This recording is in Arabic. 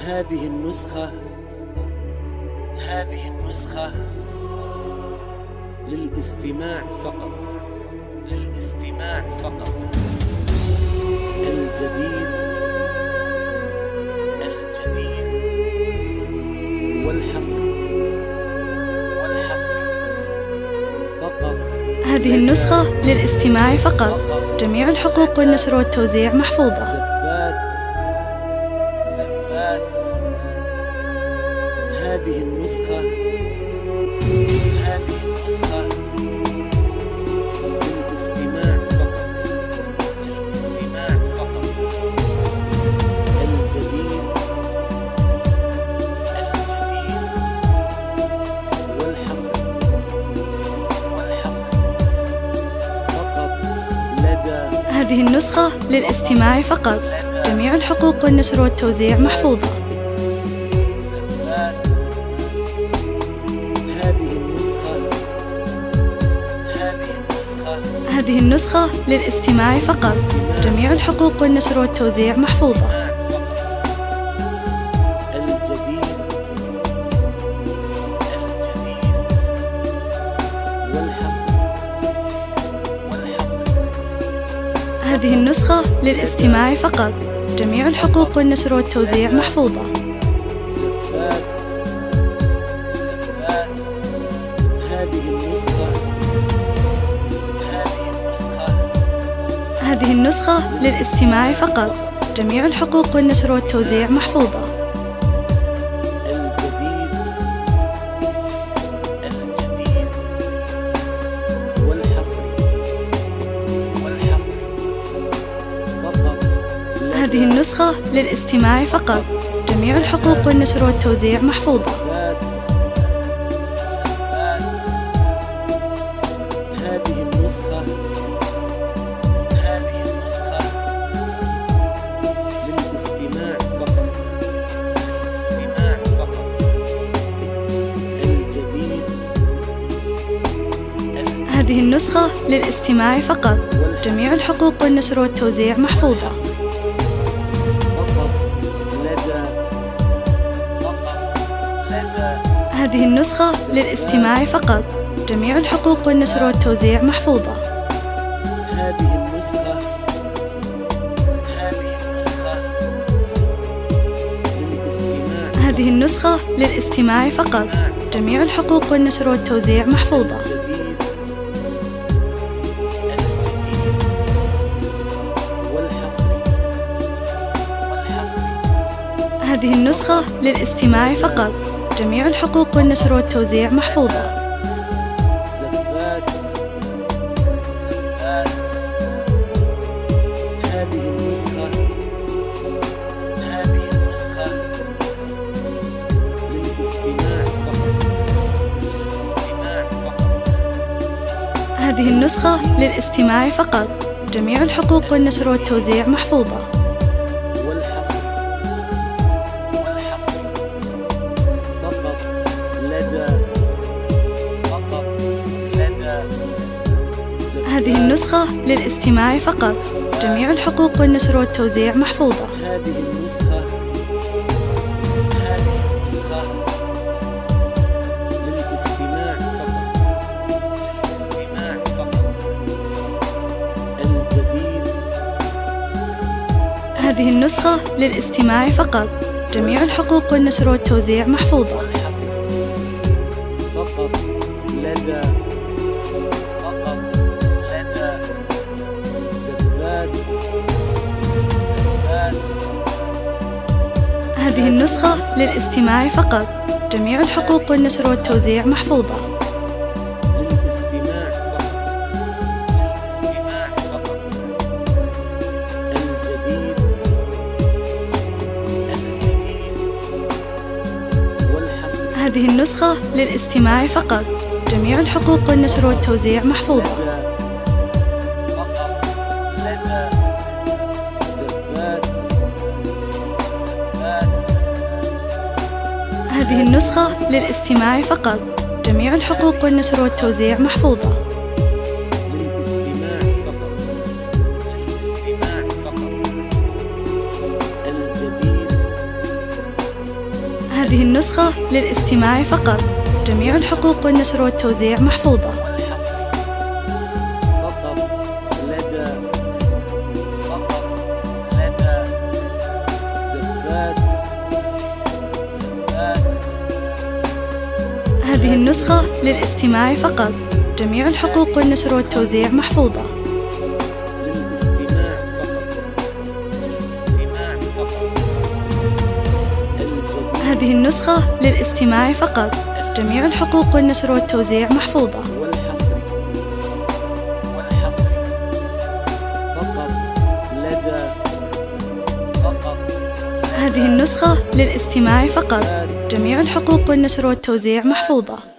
هذه النسخة للاستماع فقط. الجديد والحصر فقط. هذه النسخة للاستماع فقط. جميع الحقوق والنشر والتوزيع محفوظة. زفات. هذه النسخة للاستماع فقط. الجديد والحصر فقط لدى. هذه النسخة للاستماع فقط. جميع الحقوق والنشر والتوزيع محفوظة. هذه النسخة للاستماع فقط. جميع الحقوق والنشر والتوزيع محفوظة. الجديد والحصر. هذه النسخة للاستماع فقط. جميع الحقوق والنشر والتوزيع محفوظة. زفات. هذه النسخة هذه النسخة للاستماع فقط. جميع الحقوق والنشر والتوزيع محفوظة. الجديد والحصر فقط. هذه النسخة للاستماع فقط. جميع الحقوق والنشر والتوزيع محفوظة. هذه النسخة للاستماع فقط. الجديد هذه النسخة للاستماع فقط. جميع الحقوق والنشر والتوزيع محفوظة. فقط لدى. هذه النسخة للاستماع فقط. جميع الحقوق والنشر والتوزيع محفوظة. هذه النسخة للاستماع. هذه النسخة للاستماع فقط. جميع الحقوق والنشر والتوزيع محفوظة. الجديد والحصر هذه النسخة للاستماع فقط. جميع الحقوق والنشر والتوزيع محفوظة. زفات. هذه النسخة للاستماع فقط. هذه النسخة للاستماع فقط. جميع الحقوق والنشر والتوزيع محفوظة. والحصر فقط لدى. هذه النسخة للاستماع فقط. جميع الحقوق والنشر والتوزيع محفوظة. هذه النسخة للاستماع فقط. الجديد هذه النسخة للاستماع فقط. جميع الحقوق والنشر والتوزيع محفوظة. فقط لدى. زفات. هذه النسخة للاستماع فقط. جميع الحقوق والنشر والتوزيع محفوظة. للاستماع فقط. الجديد والحصر. هذه النسخة للاستماع فقط. جميع الحقوق والنشر والتوزيع محفوظة. زفات. هذه النسخة للاستماع فقط. جميع الحقوق والنشر والتوزيع محفوظة. للاستماع فقط. الجديد هذه النسخة للاستماع فقط. جميع الحقوق والنشر والتوزيع محفوظة. فقط لدى زفات. هذه النسخة للاستماع فقط. جميع الحقوق والنشر والتوزيع محفوظة. للاستماع فقط. الجديد هذه النسخة للاستماع فقط. جميع الحقوق والنشر والتوزيع محفوظة. والحصري. فقط لدى هذه النسخة للاستماع فقط. جميع الحقوق والنشر والتوزيع محفوظة.